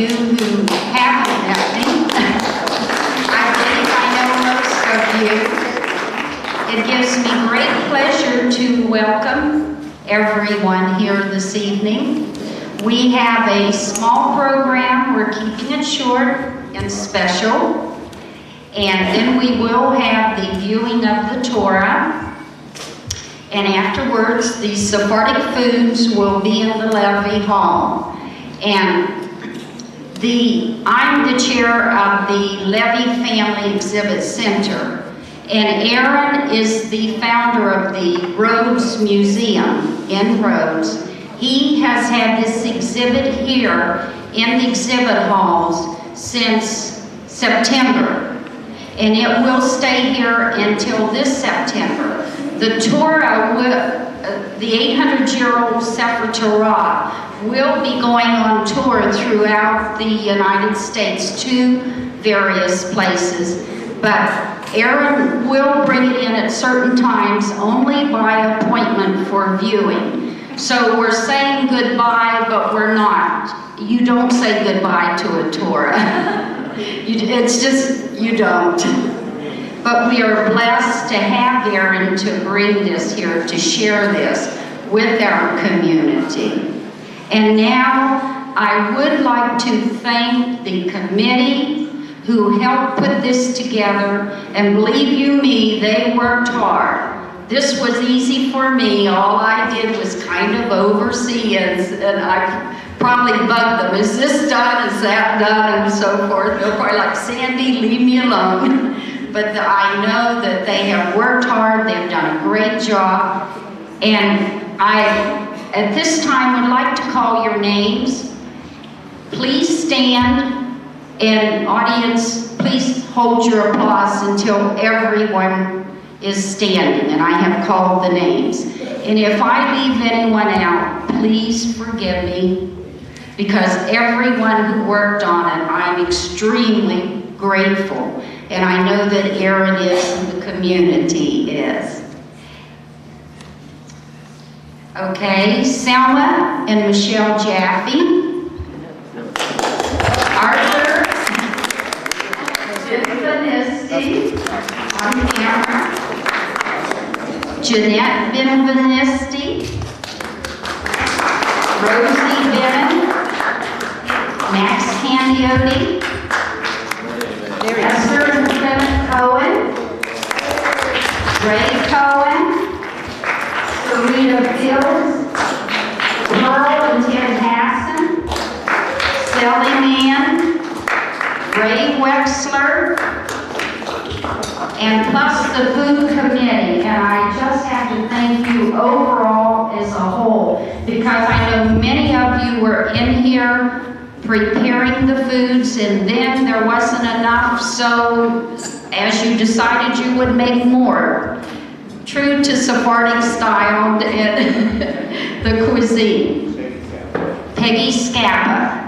you who haven't met me. I believe I know most of you. It gives me great pleasure to welcome everyone here this evening. We have a small program. We're keeping it short and special. And then we will have the viewing of the Torah. And afterwards, the Sephardic foods will be in the Levy Hall. And I'm the chair of the Levy Family Exhibit Center. And Aaron is the founder of the Rhodes Museum in Rhodes. He has had this exhibit here in the exhibit halls since September. And it will stay here until this September. The Torah, the 800-year-old Sefer Torah, will be going on tour throughout the United States to various places. But Aaron will bring it in at certain times only by appointment for viewing. So we're saying goodbye, but we're not. You don't say goodbye to a Torah. It's just, you don't. But we are blessed to have Aaron to bring this here, to share this with our community. And now I would like to thank the committee who helped put this together. And believe you me, they worked hard. This was easy for me. All I did was kind of oversee it, and I probably bugged them. Is this done? Is that done? And so forth. They're probably like, Sandy, leave me alone. But I know that they have worked hard. They've done a great job. And I, at this time, would like to call your names. Please stand. And audience, please hold your applause until everyone is standing. And I have called the names. And if I leave anyone out, please forgive me. Because everyone who worked on it, I'm extremely grateful. And I know that Aaron is and the community is. Okay, Selma and Michelle Jaffe. Arthur Benvenisti on camera. Jeanette Benvenisti. Rosie Benn. Max Candioti. Esther Bennett Cohen, Ray Cohen, Sarita Fields, Pearl and Ted Hassan, Sally Mann, Ray Wexler, and plus the food committee. And I just have to thank you overall as a whole, because I know many of you were in here preparing the foods, and then there wasn't enough, so as you decided you would make more. True to Sephardic style, the cuisine. Peggy Scappa.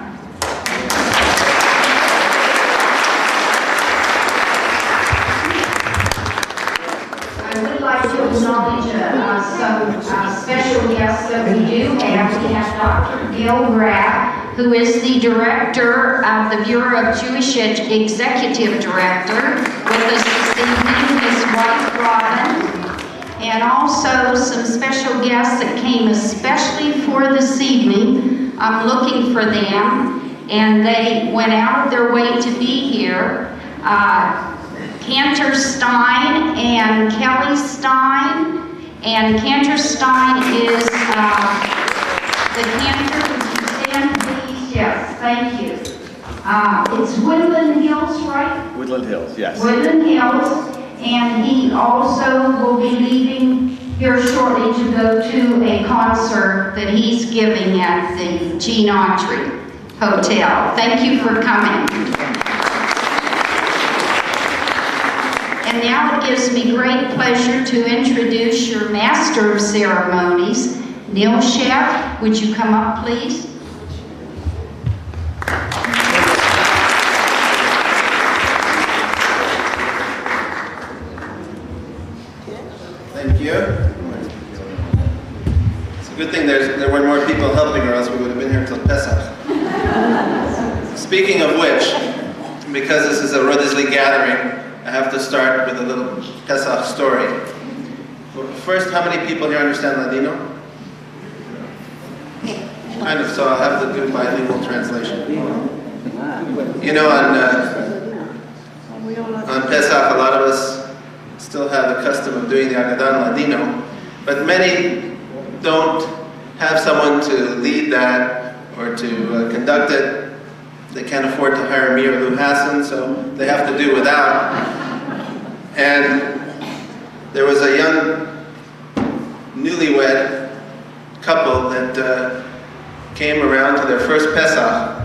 I would like to acknowledge some special guests that we do have. We have Dr. Gil Graff, who is the director of the Bureau of Jewish Executive Director, with us this evening, his wife Robin, and also some special guests that came especially for this evening. I'm looking for them, and they went out of their way to be here. Cantor Stein and Kelly Stein, and Cantor Stein is the Cantor. Yes, thank you. It's Woodland Hills, right? Woodland Hills, yes. Woodland Hills, and he also will be leaving here shortly to go to a concert that he's giving at the Gene Autry Hotel. Thank you for coming. And now it gives me great pleasure to introduce your Master of Ceremonies, Neil Chef. Would you come up, please? Thank you. It's a good thing there were more people helping, or else we would have been here until Pesach. speaking of which, because this is a Rodisli gathering, I have to start with a little Pesach story. First, how many people here understand Ladino? Kind of, so I'll have to do bilingual translation. You know, on Pesach, a lot of us still have the custom of doing the Agadan Ladino, but many don't have someone to lead that or to conduct it. They can't afford to hire me or Lou Hassan, so they have to do without. And there was a young newlywed couple that came around to their first Pesach,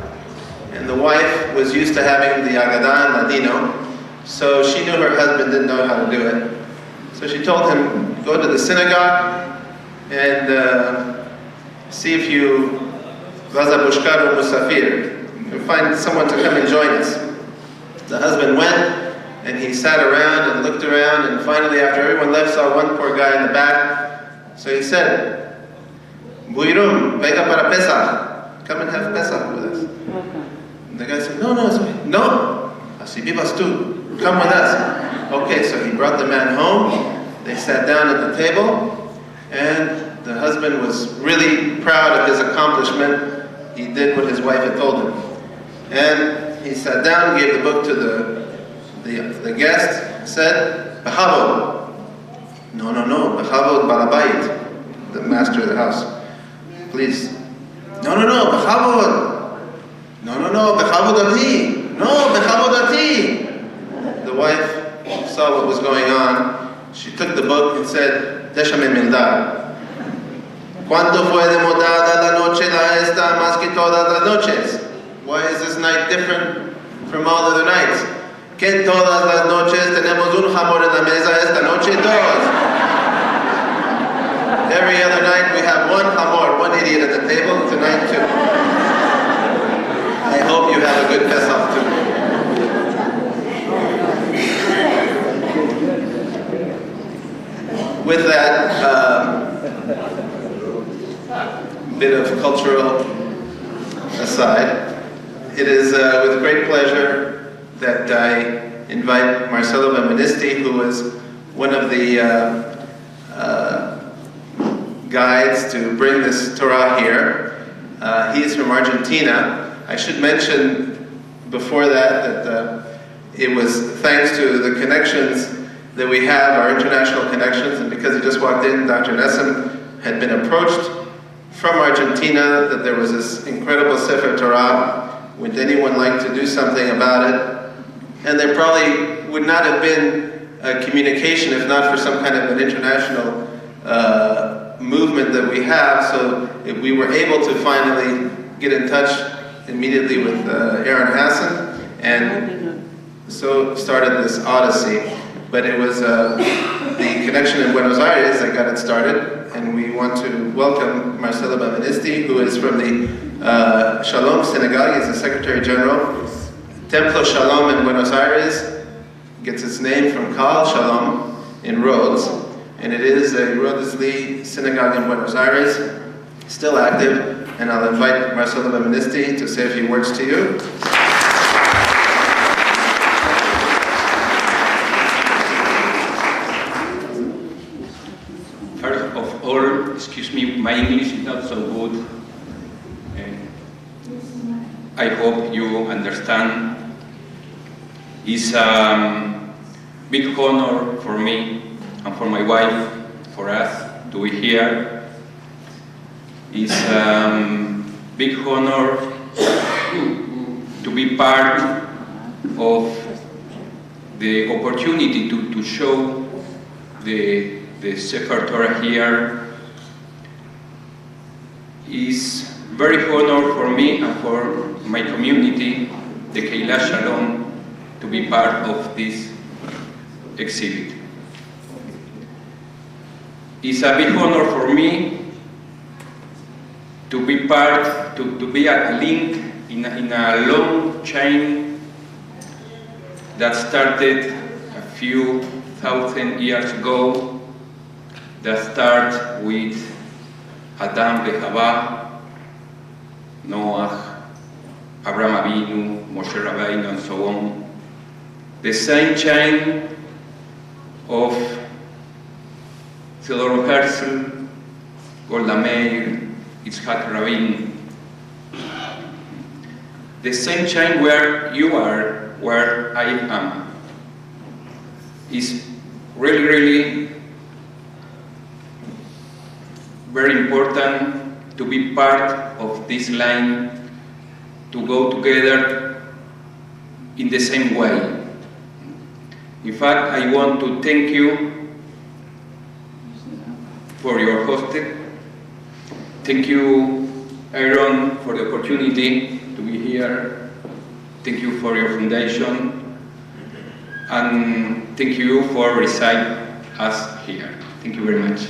and the wife was used to having the Agadan Ladino, so she knew her husband didn't know how to do it. So she told him, go to the synagogue and see if you Vazabushkaru Musafir, find someone to come and join us. The husband went, and he sat around and looked around, and finally, after everyone left, saw one poor guy in the back. So he said, Buirum, venga para Pesach. Come and have Pesach with us. And the guy said, no, así vivas tú. Come with us. Okay, so he brought the man home. They sat down at the table, and the husband was really proud of his accomplishment. He did what his wife had told him. And he sat down, gave the book to the guest, said, Bechavod. No, Bechavod Balabayit, the master of the house. Please. No, Bechavod. No, Bechavod Ati. No, Bechavod Ati. The wife saw what was going on. She took the book and said, Déjame mildad. ¿Cuánto fue demodada la noche la esta más que todas las noches? Why is this night different from all other nights? Que todas las noches tenemos un jamón en la mesa, esta noche todos. Every other night we have one jamón, one idiot at the table, tonight too. I hope you have a good Pesach too. With that bit of cultural aside, it is with great pleasure that I invite Marcelo Benvenisti, who is one of the guides to bring this Torah here. He is from Argentina. I should mention before that it was thanks to the connections that we have, our international connections, and because he just walked in, Dr. Nessim had been approached from Argentina that there was this incredible Sefer Torah. Would anyone like to do something about it? And there probably would not have been a communication if not for some kind of an international movement that we have. So we were able to finally get in touch immediately with Aaron Hassan, and so started this odyssey. But it was the connection in Buenos Aires that got it started. And we want to welcome Marcelo Benvenisti, who is from the Shalom Synagogue. He's the Secretary General. Templo Shalom in Buenos Aires gets its name from Kal Shalom in Rhodes. And it is a Rodisli synagogue in Buenos Aires, still active. And I'll invite Marcelo Benvenisti to say a few words to you. Excuse me, my English is not so good. I hope you understand. It's a big honor for me and for my wife, for us to be here. It's a big honor to be part of the opportunity to show the Sefer Torah here. Is very honor for me and for my community, the Keilah Shalom, to be part of this exhibit. It's a big honor for me to be part, to be a link in a long chain that started a few thousand years ago, that started with Adam and Hava, Noah, Abraham Avinu, Moshe Rabbeinu, and so on. The same chain of Theodor Herzl, Golda Meir, Yitzhak Rabin. The same chain where you are, where I am, is really, really very important to be part of this line, to go together in the same way. In fact, I want to thank you for your hosting. Thank you, Aaron, for the opportunity to be here. Thank you for your foundation. And thank you for receiving us here. Thank you very much.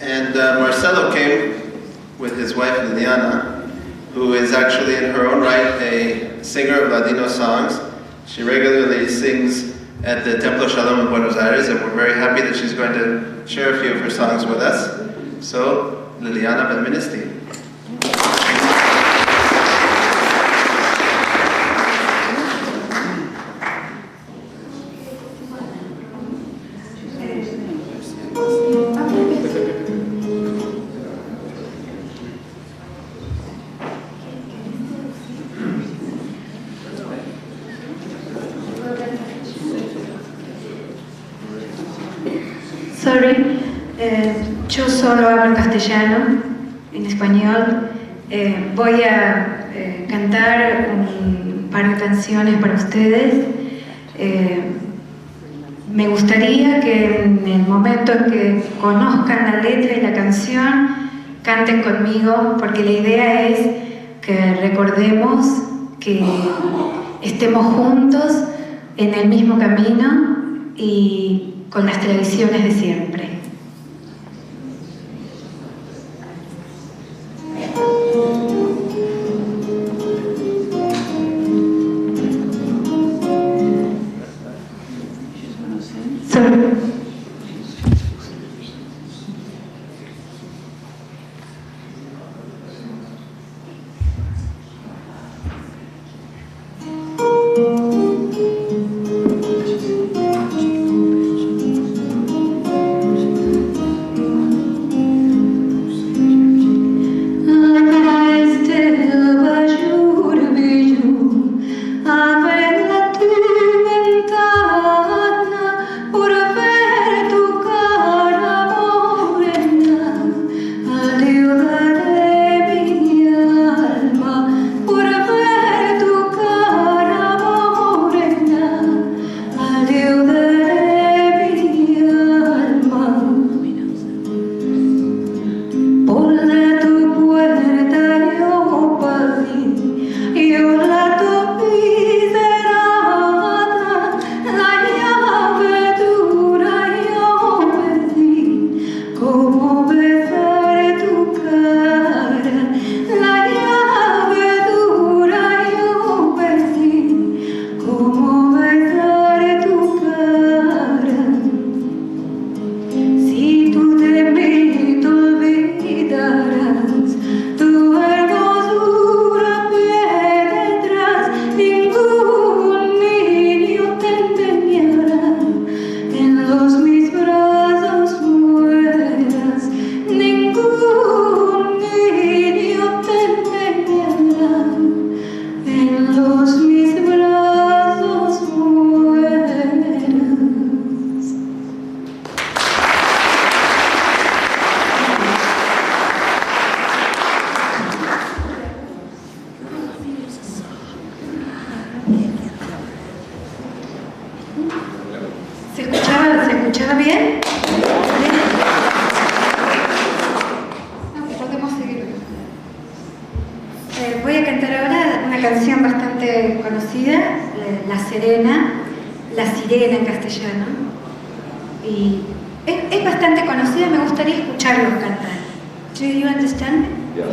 And Marcelo came with his wife Liliana, who is actually in her own right a singer of Ladino songs. She regularly sings at the Templo Shalom in Buenos Aires, and we're very happy that she's going to share a few of her songs with us. So, Liliana Benministi. Sorry, yo solo hablo castellano, en español. Voy a cantar un par de canciones para ustedes. Me gustaría que en el momento en que conozcan la letra y la canción, canten conmigo, porque la idea es que recordemos que estemos juntos en el mismo camino y con las tradiciones de siempre. ¿Se escuchaba bien? Podemos seguir. Voy a cantar ahora una canción bastante conocida, La Sirena en castellano. Y es bastante conocida, me gustaría escucharlos cantar. Do you understand? Yeah.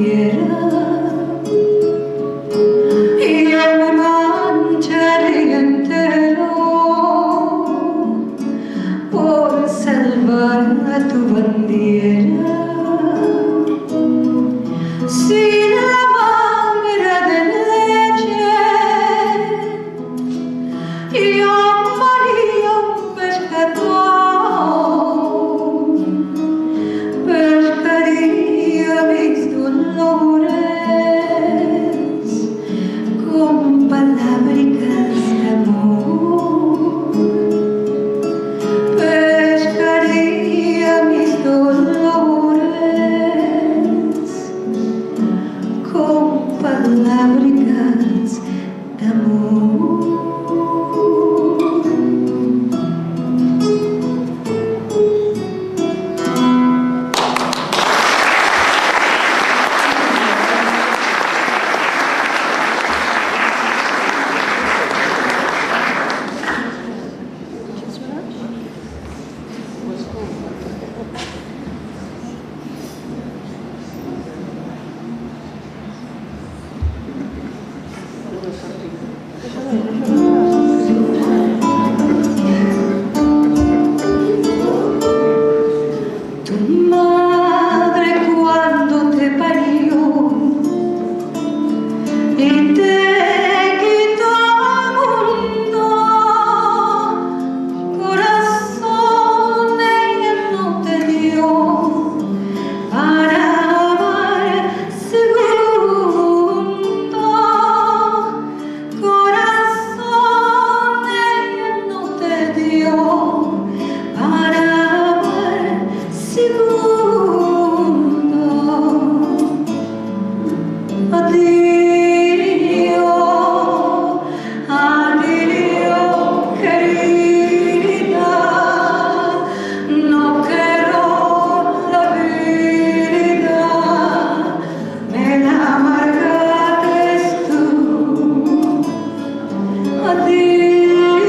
bandiera y yo me mancharía entero por salvar a tu bandiera. Sin la manera de leche yo amaría un pescador, pescaría mis dolores con palábricas de amor, pescaría mis dolores con palábricas de amor. Tu madre cuando te parió y te quitó el mundo, corazón ella no te dio para amar segundo, corazón ella no te dio para amar segundo. Adiós, adiós, querida, no quiero la vida, me la amargaste tú. Adiós,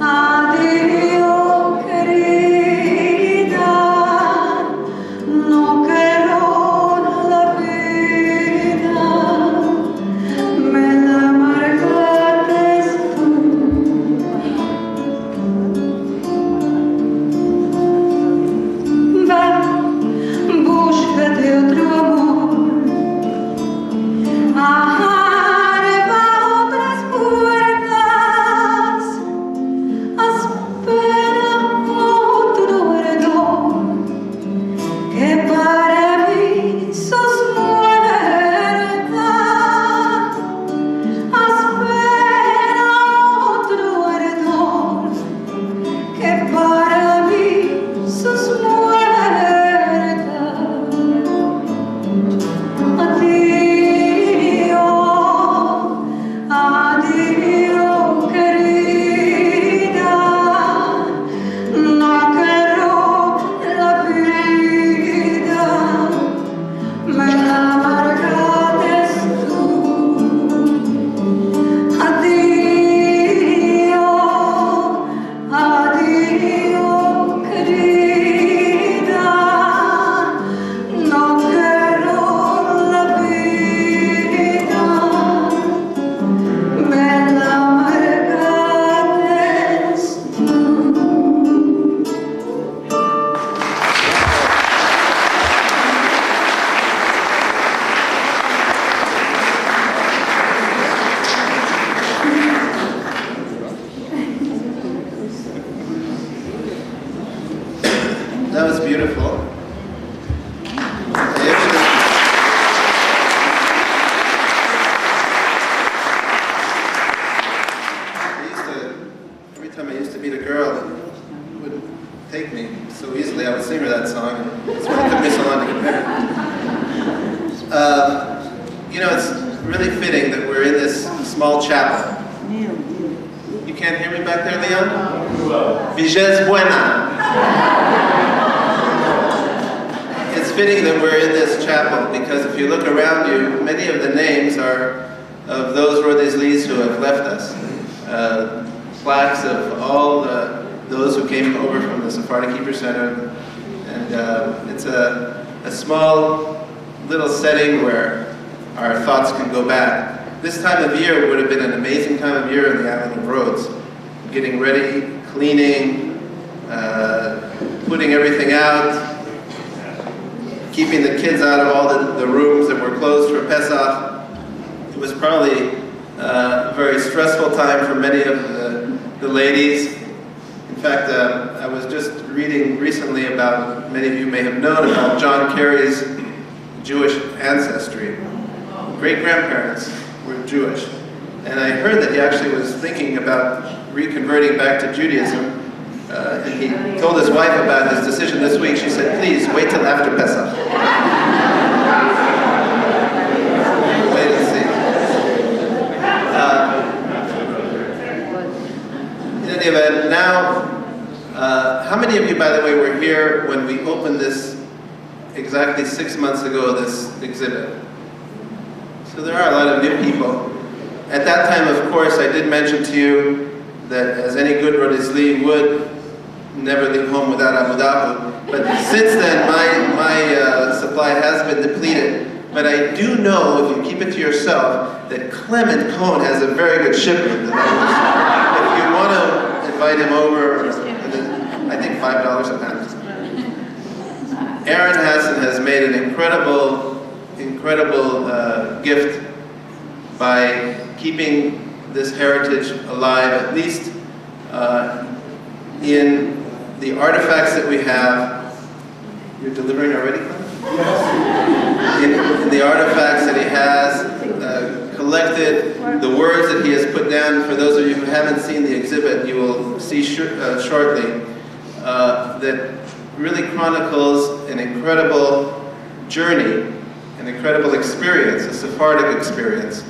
adiós, querida, no quiero la vida, me la amargaste tú. Va, búscate otro amor, abre otras puertas, espera otro heredor, que para mí sos muerta. Espera otro heredor, que para mí sos muerta. Adiós, adiós, querida, no quiero la vida, me la amargaste tú. Adiós, adiós, querida, no quiero la vida, me la amargaste tú. That was beautiful. Every time I used to meet a girl, it would take me so easily. I would sing her that song, and it took me so long to get better. You know, it's really fitting that we're in this small chapel. You can't hear me back there, Leon? Viges buena. It's fitting that we're in this chapel because if you look around you, many of the names are of those Rodezlis who have left us. Plaques of all those who came over from the Sephardic Hebrew Center, and it's a small little setting where our thoughts can go back. This time of year would have been an amazing time of year in the island of Rhodes. Getting ready, cleaning, putting everything out, keeping the kids out of all the rooms that were closed for Pesach. It was probably a very stressful time for many of the ladies. In fact, I was just reading recently about, many of you may have known about John Kerry's Jewish ancestry. Great-grandparents were Jewish. And I heard that he actually was thinking about reconverting back to Judaism. And he told his wife about his decision this week. She said, please, wait till after Pesach. Wait and see. In any event, now, how many of you, by the way, were here when we opened this exactly 6 months ago, this exhibit? So there are a lot of new people. At that time, of course, I did mention to you that as any good Rodizli would, never leave home without Abu Dhabi. But since then, my supply has been depleted. But I do know, if you keep it to yourself, that Clement Cohn has a very good shipment. If you want to invite him over, I think $5 a pound. Aaron Hassan has made an incredible gift by keeping this heritage alive, at least in the artifacts that we have. You're delivering already? Yes. In the artifacts that he has collected, the words that he has put down. For those of you who haven't seen the exhibit, you will see shortly that really chronicles an incredible journey, an incredible experience, a Sephardic experience.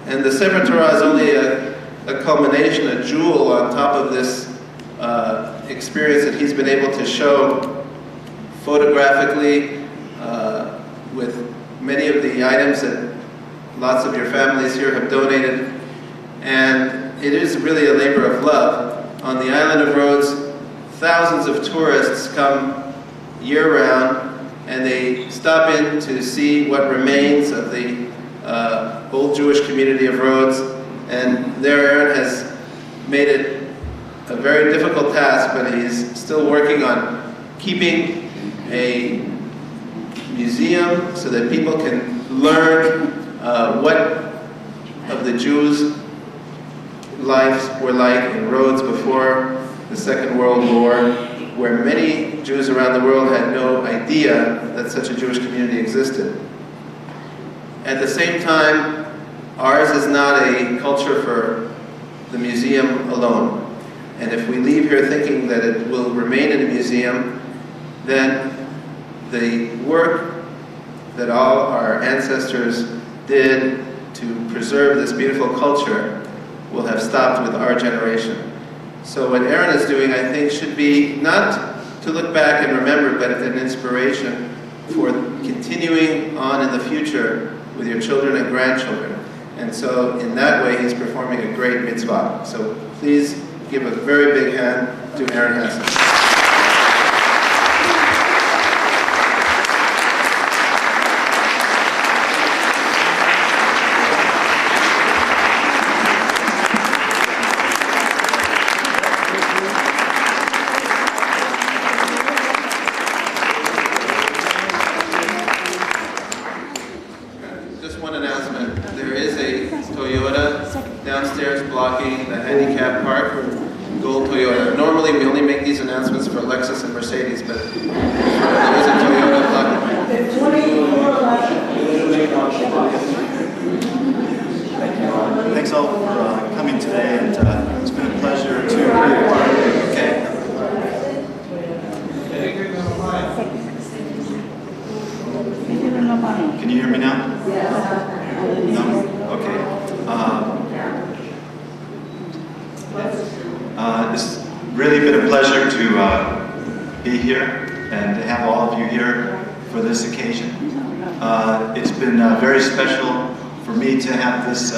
And the Sefer is only a culmination, a jewel on top of this experience that he's been able to show photographically with many of the items that lots of your families here have donated. And it is really a labor of love. On the island of Rhodes, thousands of tourists come year-round, and they stop in to see what remains of the old Jewish community of Rhodes. And there Aaron has made it a very difficult task, but he's still working on keeping a museum so that people can learn what of the Jews' lives were like in Rhodes before the Second World War, where many Jews around the world had no idea that such a Jewish community existed. At the same time, ours is not a culture for the museum alone. And if we leave here thinking that it will remain in a museum, then the work that all our ancestors did to preserve this beautiful culture will have stopped with our generation. So what Aaron is doing, I think, should be not to look back and remember, but an inspiration for continuing on in the future with your children and grandchildren. And so in that way, he's performing a great mitzvah. So please give a very big hand to Aaron Hassan. Just one announcement. There is a Toyota downstairs blocking the handicap park. Gold Toyota. Normally we only make these announcements for Lexus and Mercedes, but there is a Toyota blocking. Thanks all for coming today, and it's been a pleasure to be a part of it. Okay. Can you hear me now? No? Okay. It's really been a pleasure to be here and to have all of you here for this occasion. It's been very special for me to have this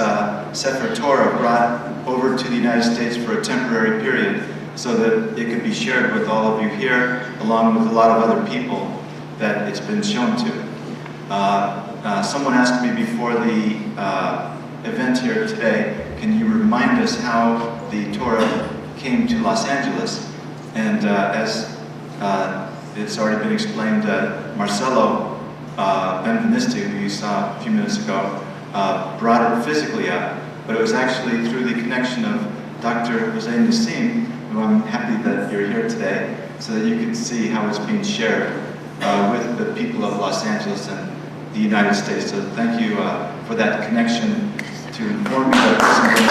Sefer Torah brought over to the United States for a temporary period so that it could be shared with all of you here, along with a lot of other people that it's been shown to. Someone asked me before the event here today, can you remind us how the Torah came to Los Angeles? And as it's already been explained, Marcelo Benveniste, who you saw a few minutes ago, brought it physically up, but it was actually through the connection of Dr. Jose Nassim, who I'm happy that you're here today, so that you can see how it's being shared with the people of Los Angeles and the United States. So thank you for that connection to inform me that this is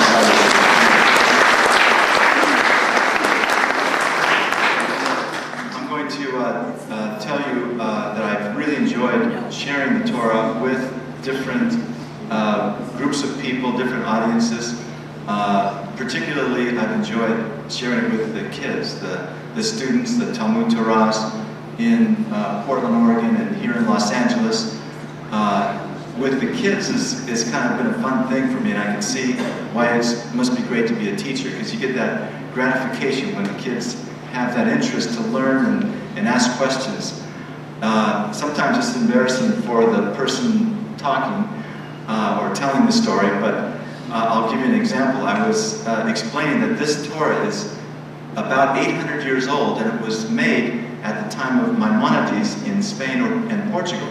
I'm going to tell you that I've really enjoyed sharing the Torah with different groups of people, different audiences. Particularly, I've enjoyed sharing it with the kids, the students, the Talmud Torahs in Portland, Oregon, and here in Los Angeles. With the kids is kind of been a fun thing for me, and I can see why it must be great to be a teacher, because you get that gratification when the kids have that interest to learn and ask questions. Sometimes it's embarrassing for the person talking or telling the story, but I'll give you an example. I was explaining that this Torah is about 800 years old, and it was made at the time of Maimonides in Spain and Portugal.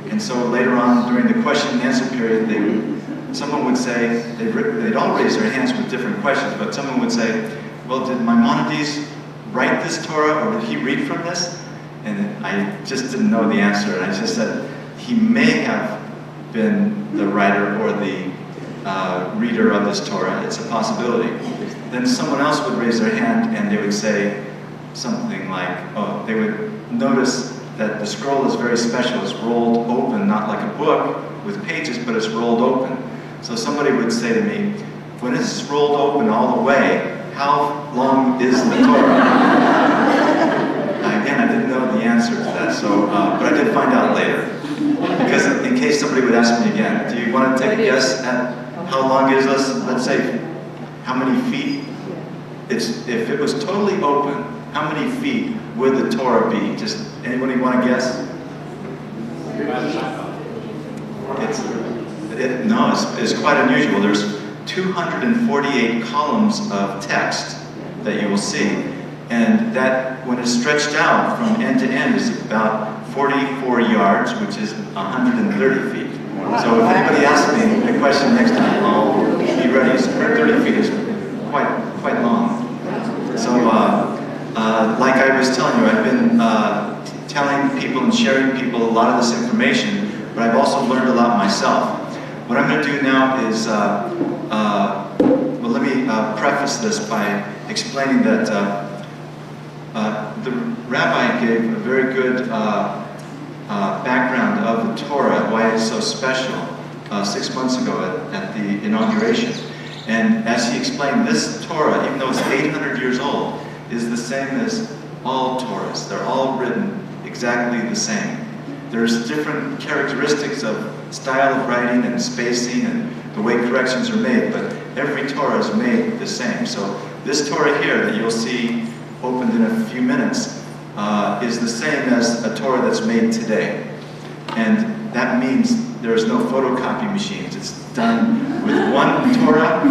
And so later on, during the question and answer period, someone would say, they'd all raise their hands with different questions, but someone would say, well, did Maimonides write this Torah, or did he read from this? And I just didn't know the answer, and I just said, he may have been the writer or the reader of this Torah. It's a possibility. Then someone else would raise their hand, and they would say something like, oh, they would notice that the scroll is very special. It's rolled open, not like a book with pages, but it's rolled open. So somebody would say to me, when it's rolled open all the way, how long is the Torah? Again, I didn't know the answer to that, so, but I did find out later. Because in case somebody would ask me again, do you want to take a guess at how long is this? Let's say, how many feet? If it was totally open, how many feet would the Torah be? Just anybody want to guess? It's quite unusual. There's 248 columns of text that you will see, and that when it's stretched out from end to end is about 44 yards, which is 130 feet. So if anybody asks me the question next time, I'll be ready. 30 feet is quite long. So like I was telling you, I've been telling people and sharing people a lot of this information, but I've also learned a lot myself. What I'm going to do now is, well, let me preface this by explaining that the rabbi gave a very good background of the Torah, why it's so special, 6 months ago at the inauguration. And as he explained, this Torah, even though it's 800 years old, is the same as all Torahs. They're all written exactly the same. There's different characteristics of style of writing and spacing and the way corrections are made, but every Torah is made the same. So this Torah here that you'll see opened in a few minutes is the same as a Torah that's made today. And that means there's no photocopy machines. It's done with one Torah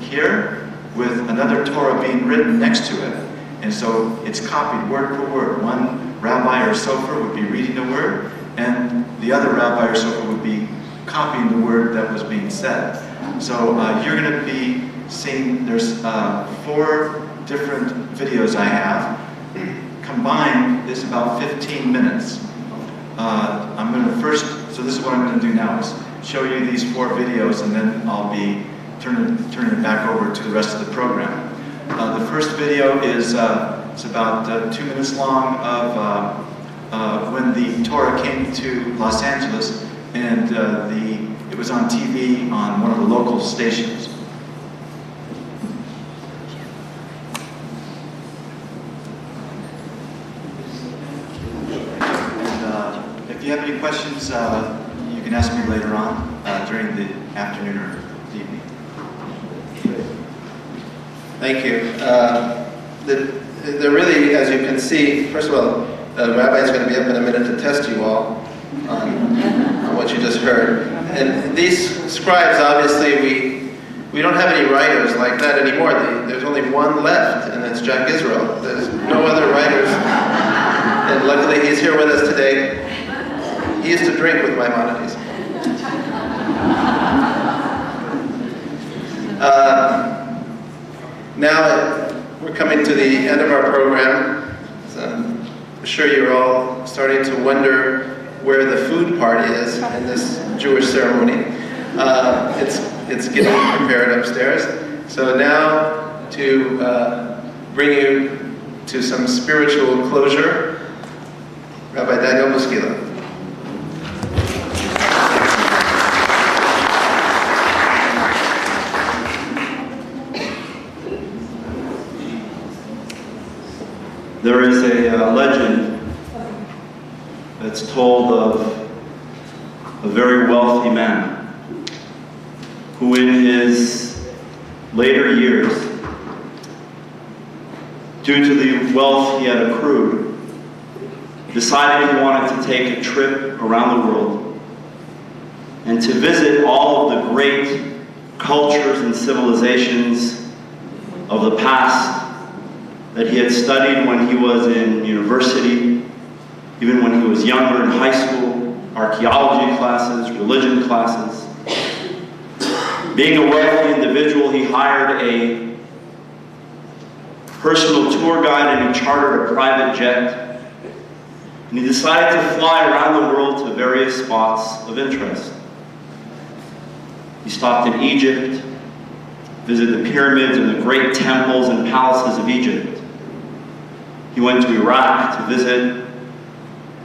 here with another Torah being written next to it. And so it's copied word per word. One rabbi or Sefer would be reading the word, and the other rabbi or Sefer would be copying the word that was being said. So you're going to be seeing, there's 4 different videos I have. Combined is about 15 minutes. I'm going to first, so this is what I'm going to do now, is show you these 4 videos, and then I'll be turning it back over to the rest of the program. The first video is it's about 2 minutes long of when the Torah came to Los Angeles, and it was on TV on one of the local stations. If you have any questions, you can ask me later on during the afternoon or the evening. Thank you. They're really, as you can see, first of all, the rabbi is going to be up in a minute to test you all on just heard. And these scribes, obviously, we don't have any writers like that anymore. There's only one left, and that's Jack Israel. There's no other writers. And luckily he's here with us today. He used to drink with Maimonides. Now we're coming to the end of our program. So I'm sure you're all starting to wonder where the food part is in this Jewish ceremony. It's getting prepared upstairs. So now to bring you to some spiritual closure, Rabbi Daniel Muskila. There is a legend that's told of a very wealthy man who in his later years, due to the wealth he had accrued, decided he wanted to take a trip around the world and to visit all of the great cultures and civilizations of the past that he had studied when he was in university, even when he was younger in high school, archaeology classes, religion classes. Being a wealthy individual, he hired a personal tour guide and he chartered a private jet. And he decided to fly around the world to various spots of interest. He stopped in Egypt, visited the pyramids and the great temples and palaces of Egypt. He went to Iraq to visit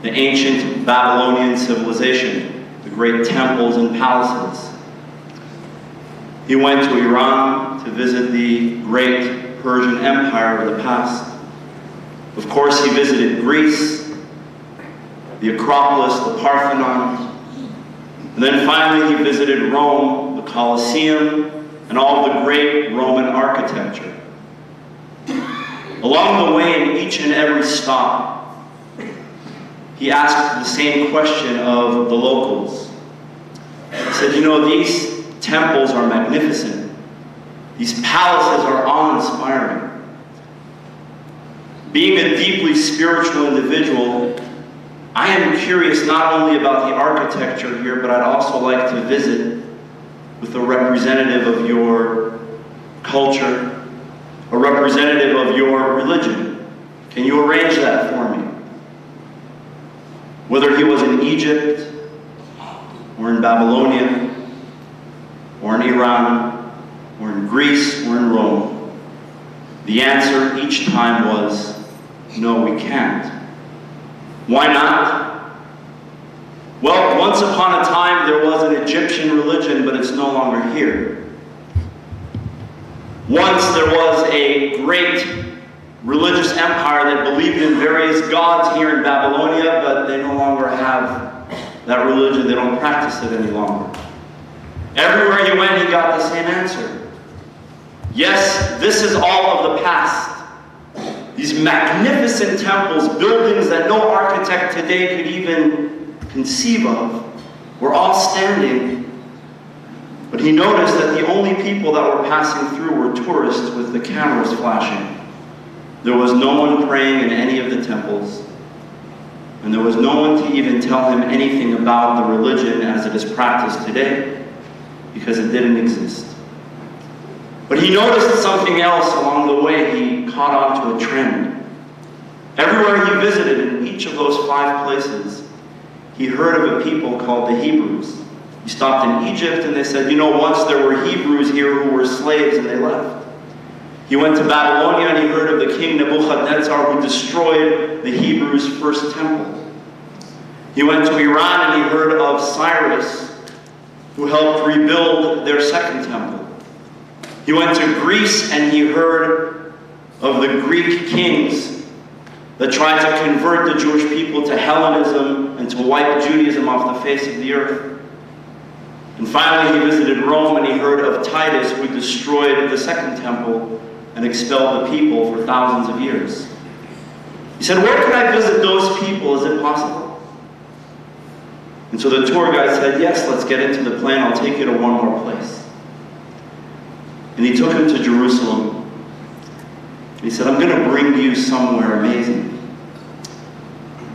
the ancient Babylonian civilization, the great temples and palaces. He went to Iran to visit the great Persian Empire of the past. Of course, he visited Greece, the Acropolis, the Parthenon, and then finally he visited Rome, the Colosseum, and all the great Roman architecture. Along the way, in each and every stop, he asked the same question of the locals. He said, you know, these temples are magnificent. These palaces are awe-inspiring. Being a deeply spiritual individual, I am curious not only about the architecture here, but I'd also like to visit with a representative of your culture, a representative of your religion. Can you arrange that for me? Whether he was in Egypt, or in Babylonia, or in Iran, or in Greece, or in Rome, the answer each time was, no, we can't. Why not? Well, once upon a time there was an Egyptian religion, but it's no longer here. Once there was a great religious empire that believed in various gods here in Babylonia, but they no longer have that religion. They don't practice it any longer. Everywhere you went, he got the same answer. Yes, this is all of the past. These magnificent temples, buildings that no architect today could even conceive of, were all standing. But he noticed that the only people that were passing through were tourists with the cameras flashing. There was no one praying in any of the temples. And there was no one to even tell him anything about the religion as it is practiced today, because it didn't exist. But he noticed something else along the way. He caught on to a trend. Everywhere he visited, in each of those 5 places, he heard of a people called the Hebrews. He stopped in Egypt and they said, you know, once there were Hebrews here who were slaves and they left. He went to Babylonia and he heard of the king Nebuchadnezzar who destroyed the Hebrews' first temple. He went to Iran and he heard of Cyrus who helped rebuild their second temple. He went to Greece and he heard of the Greek kings that tried to convert the Jewish people to Hellenism and to wipe Judaism off the face of the earth. And finally, he visited Rome and he heard of Titus, who destroyed the second temple and expelled the people for thousands of years. He said, where can I visit those people? Is it possible? And so the tour guide said, yes, let's get into the plane. I'll take you to one more place. And he took him to Jerusalem. He said, I'm going to bring you somewhere amazing.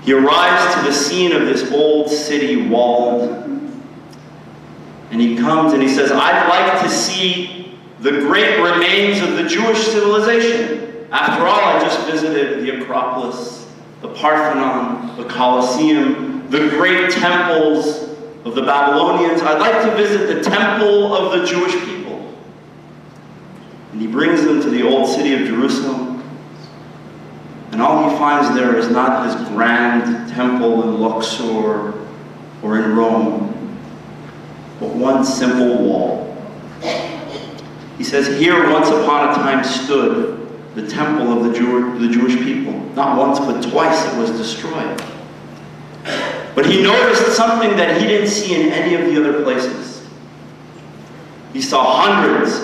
He arrives to the scene of this old city, walled. And he comes and he says, I'd like to see the great remains of the Jewish civilization. After all, I just visited the Acropolis, the Parthenon, the Colosseum, the great temples of the Babylonians. I'd like to visit the temple of the Jewish people. And he brings them to the old city of Jerusalem. And all he finds there is not this grand temple in Luxor or in Rome, but one simple wall. He says, here once upon a time stood the temple of the Jewish people. Not once, but twice it was destroyed. But he noticed something that he didn't see in any of the other places. He saw hundreds,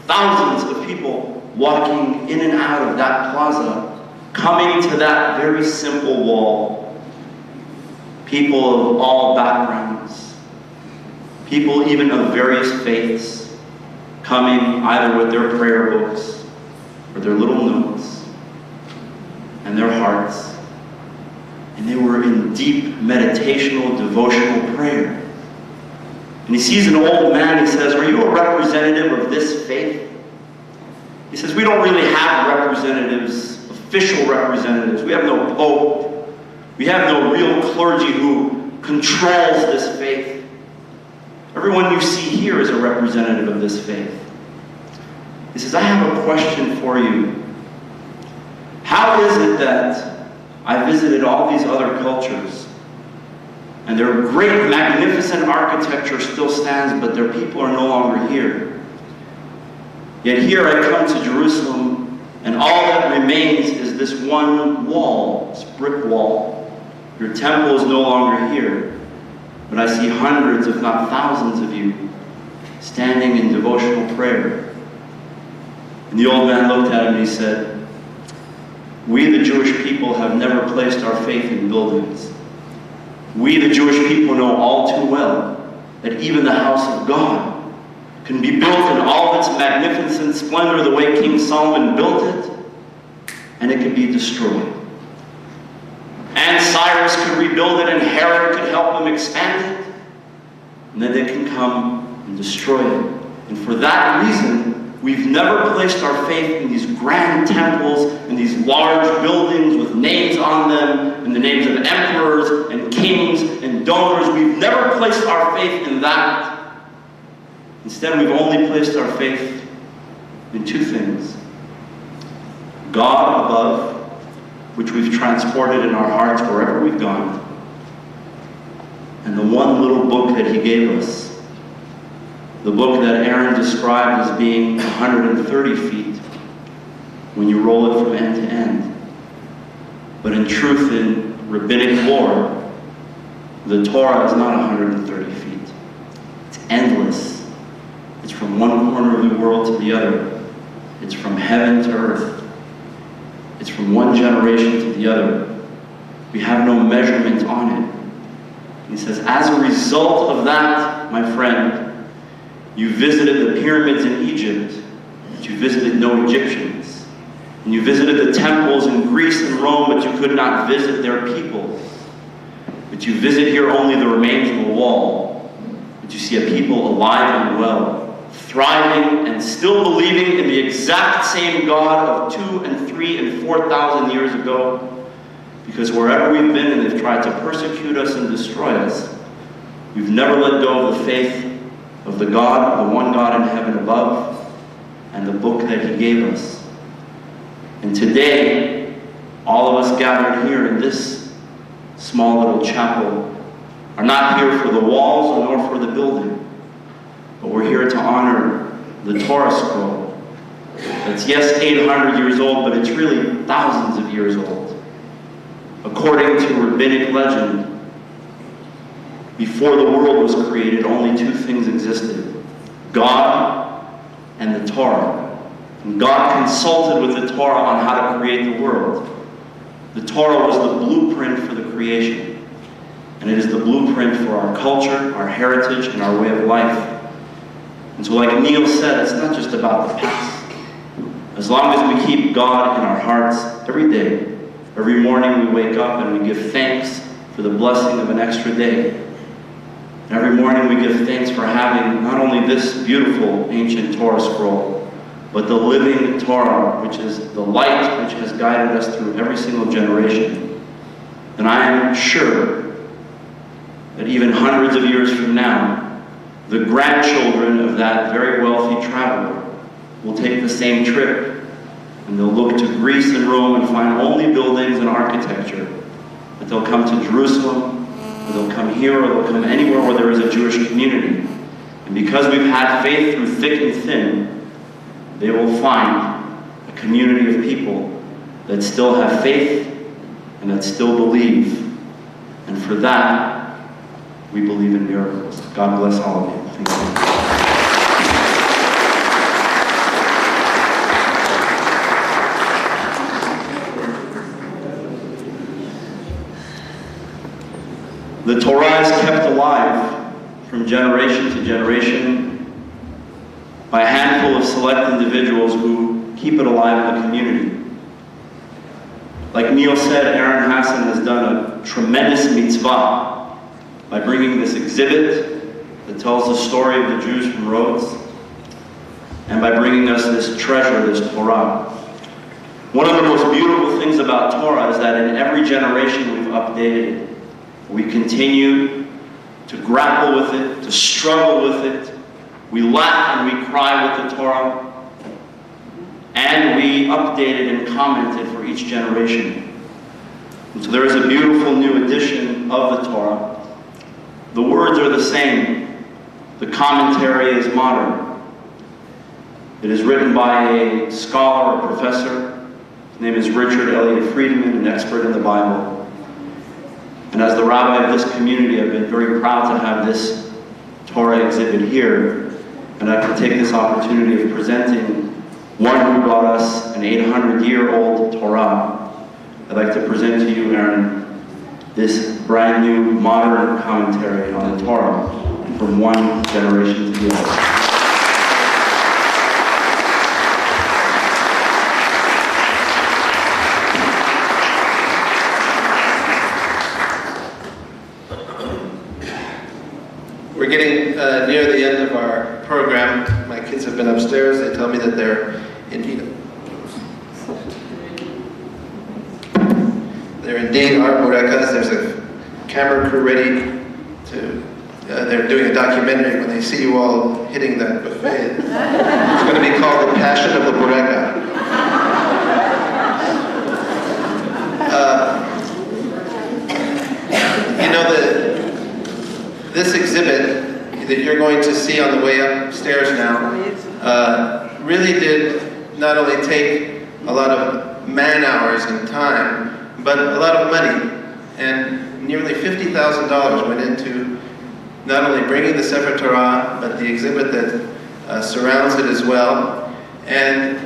thousands of people walking in and out of that plaza, coming to that very simple wall. People of all backgrounds, people even of various faiths, coming either with their prayer books or their little notes and their hearts. And they were in deep meditational, devotional prayer. And he sees an old man, he says, are you a representative of this faith? He says, we don't really have representatives, official representatives. We have no pope. We have no real clergy who controls this faith. Everyone you see here is a representative of this faith. He says, I have a question for you. How is it that I visited all these other cultures, and their great, magnificent architecture still stands, but their people are no longer here? Yet here I come to Jerusalem, and all that remains is this one wall, this brick wall. Your temple is no longer here, but I see hundreds, if not thousands of you, standing in devotional prayer. And the old man looked at him and he said, we, the Jewish people, have never placed our faith in buildings. We, the Jewish people, know all too well that even the house of God can be built in all of its magnificent splendor the way King Solomon built it, and it can be destroyed. And Cyrus could rebuild it, and Herod could help them expand it, and then they can come and destroy it. And for that reason, we've never placed our faith in these grand temples and these large buildings with names on them and the names of emperors and kings and donors. We've never placed our faith in that. Instead, we've only placed our faith in two things. God above, which we've transported in our hearts wherever we've gone, and the one little book that he gave us. The book that Aaron described as being 130 feet when you roll it from end to end. But in truth, in rabbinic lore, the Torah is not 130 feet. It's endless. It's from one corner of the world to the other. It's from heaven to earth. It's from one generation to the other. We have no measurement on it. He says, as a result of that, my friend, you visited the pyramids in Egypt, but you visited no Egyptians. And you visited the temples in Greece and Rome, but you could not visit their people. But you visit here only the remains of a wall. But you see a people alive and well, thriving and still believing in the exact same God of 2,000 and 3,000 and 4,000 years ago. Because wherever we've been and they've tried to persecute us and destroy us, we've never let go of the faith of the God, the one God in heaven above, and the book that he gave us. And today, all of us gathered here in this small little chapel are not here for the walls nor for the building, but we're here to honor the Torah scroll. That's, yes, 800 years old, but it's really thousands of years old. According to rabbinic legend, before the world was created, only two things existed: God and the Torah. And God consulted with the Torah on how to create the world. The Torah was the blueprint for the creation. And it is the blueprint for our culture, our heritage, and our way of life. And so like Neil said, it's not just about the past. As long as we keep God in our hearts every day, every morning we wake up and we give thanks for the blessing of an extra day. Every morning we give thanks for having not only this beautiful ancient Torah scroll, but the living Torah, which is the light which has guided us through every single generation. And I am sure that even hundreds of years from now, the grandchildren of that very wealthy traveler will take the same trip, and they'll look to Greece and Rome and find only buildings and architecture. But they'll come to Jerusalem, or they'll come here, or they'll come anywhere where there is a Jewish community. And because we've had faith through thick and thin, they will find a community of people that still have faith and that still believe. And for that, we believe in miracles. God bless all of you. Thank you. The Torah is kept alive from generation to generation by a handful of select individuals who keep it alive in the community. Like Neil said, Aaron Hassan has done a tremendous mitzvah by bringing this exhibit that tells the story of the Jews from Rhodes, and by bringing us this treasure, this Torah. One of the most beautiful things about Torah is that in every generation we've updated it. We continue to grapple with it, to struggle with it. We laugh and we cry with the Torah. And we updated and commented for each generation. And so there is a beautiful new edition of the Torah. The words are the same. The commentary is modern. It is written by a scholar, a professor. His name is Richard Elliott Friedman, an expert in the Bible. And as the rabbi of this community, I've been very proud to have this Torah exhibit here. And I can take this opportunity of presenting one who brought us an 800-year-old Torah. I'd like to present to you, Aaron, this brand new modern commentary on the Torah from one generation to the other. We're getting near the end of our program. My kids have been upstairs. They tell me that they're indeed our burekas. There's a camera crew ready to. They're doing a documentary. When they see you all hitting that buffet, it's going to be called The Passion of the Bureka. You know, this exhibit that you're going to see on the way upstairs now really did not only take a lot of man-hours and time, but a lot of money. And nearly $50,000 went into not only bringing the Sefer Torah, but the exhibit that surrounds it as well. And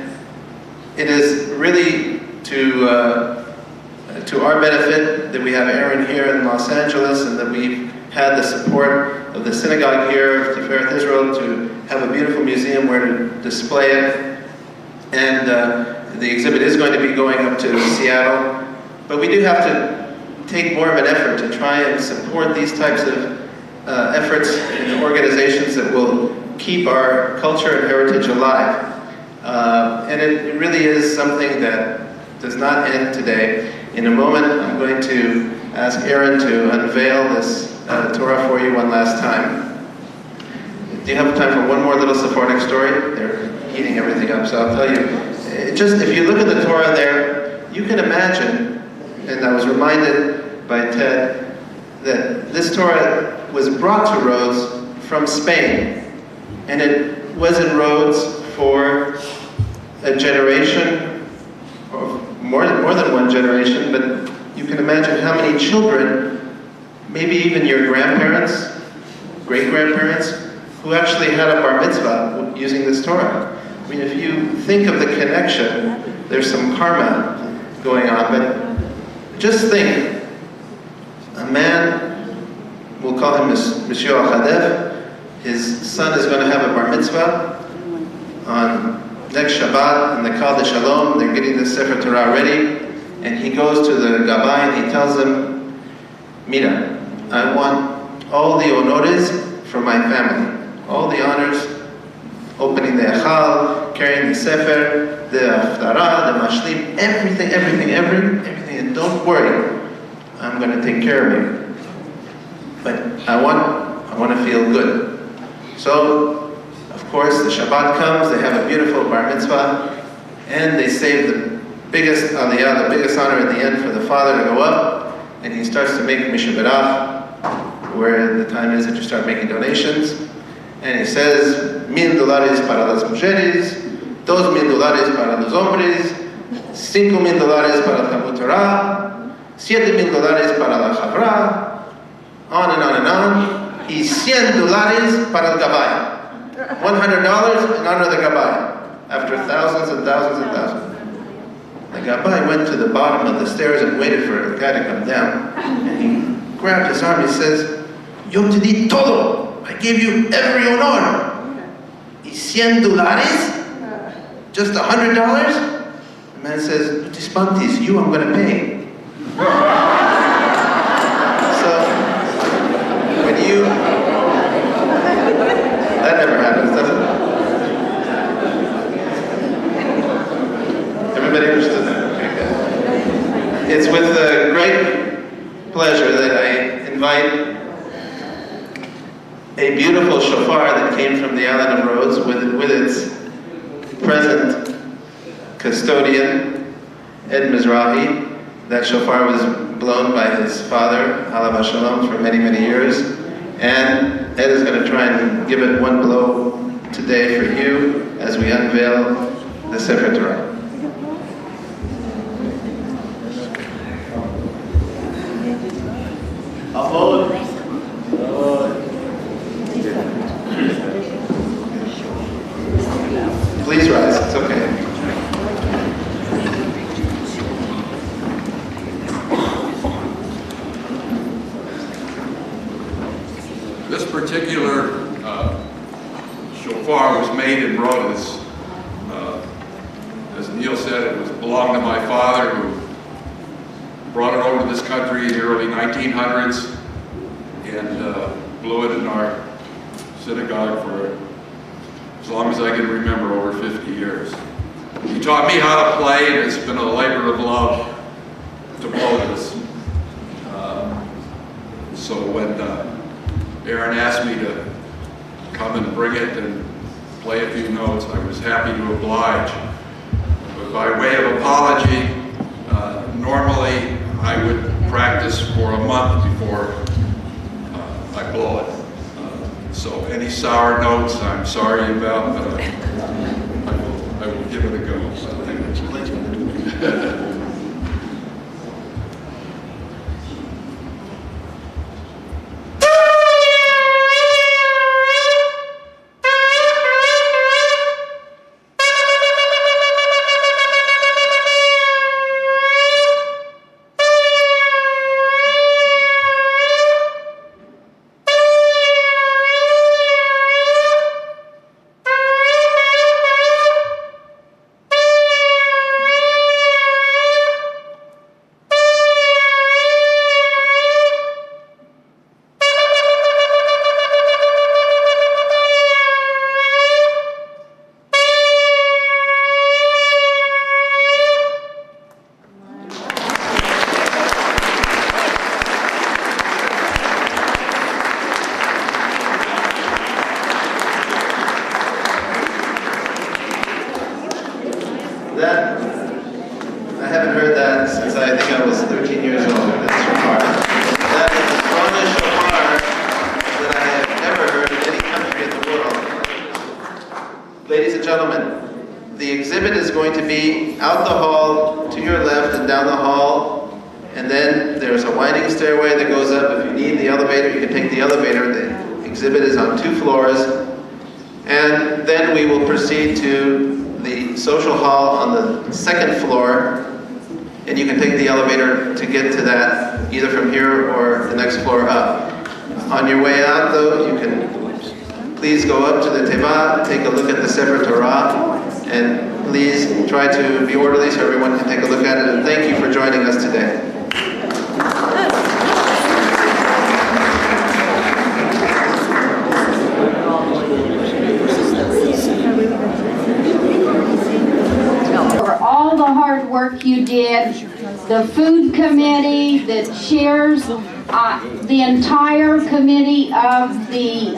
it is really to our benefit that we have Aaron here in Los Angeles, and that we've had the support of the synagogue here of Tiferet Israel to have a beautiful museum where to display it. And the exhibit is going to be going up to Seattle. But we do have to take more of an effort to try and support these types of efforts in organizations that will keep our culture and heritage alive. And it really is something that does not end today. In a moment, I'm going to ask Aaron to unveil this Torah for you one last time. Do you have time for one more little Sephardic story? They're heating everything up, so I'll tell you. Just if you look at the Torah there, you can imagine, and I was reminded by Ted, that this Torah was brought to Rhodes from Spain. And it was in Rhodes for a generation, or more than one generation, but you can imagine how many children, maybe even your grandparents, great-grandparents, who actually had a bar mitzvah using this Torah. I mean, if you think of the connection, there's some karma going on, but just think, a man we'll call him Monsieur Al-Khadef. His son is going to have a bar mitzvah on next Shabbat in the Kal de Shalom. They're getting the Sefer Torah ready. And he goes to the Gabbai and he tells him, Mira, I want all the honores for my family. All the honors, opening the Echal, carrying the Sefer, the Haftarah, the Mashlim, everything. And don't worry, I'm going to take care of you. But I want to feel good. So, of course, the Shabbat comes, they have a beautiful bar mitzvah, and they save the biggest aliyah, the biggest honor at the end for the father to go up, and he starts to make mishaberach, where the time is that you start making donations, and he says, $1,000 para las mujeres, $2,000 para los hombres, $5,000 para el Talmud Torah, $7,000 para la Chavra, on and on and on, y $100 para el Gabbai. $100 in honor of the Gabbai, after thousands and thousands and thousands. The Gabbai went to the bottom of the stairs and waited for the guy to come down. And he grabbed his arm, he says, Yo te di todo. I gave you every honor. ¿Y $100? Just $100? The man says, Tispantis, you I'm going to pay. So, when you... That never happens, does it? Everybody understood that? Okay, good. It's with great pleasure that I invite a beautiful shofar that came from the island of Rhodes with its present custodian, Ed Mizrahi. That shofar was blown by his father, Alav Shalom, for many, many years. And Ed is going to try and give it one blow today for you as we unveil the Sefer Torah. Please rise, it's okay. This particular shofar was made in Rhodes. As Neil said, it belonged to my father, who brought it over to this country in the early 1900s and blew it in our synagogue for as long as I can remember, over 50 years. He taught me how to play, and it's been a labor of love to blow this. So when Aaron asked me to come and bring it and play a few notes, I was happy to oblige. But by way of apology, normally I would practice for a month before I blow it. So any sour notes, I'm sorry about, but I will give it a go. That, I haven't heard that since I think I was 13 years old. That shofar. That is the strongest shofar that I have ever heard in any country in the world. Ladies and gentlemen, the exhibit is going to be out the hall, to your left and down the hall, and then there's a winding stairway that goes up. If you need the elevator, you can take the elevator. The exhibit is on 2 floors, and then we will proceed to the social hall on the 2nd floor, and you can take the elevator to get to that either from here or the next floor up. On your way out, though, you can please go up to the Teva, take a look at the Sefer Torah, and please try to be orderly so everyone can take a look at it. And thank you for joining us today. For all the hard work you did, the food committee that chairs the entire committee of the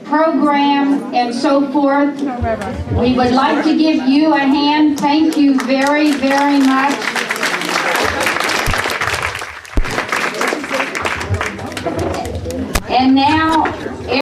program and so forth. We would like to give you a hand. Thank you very, very much.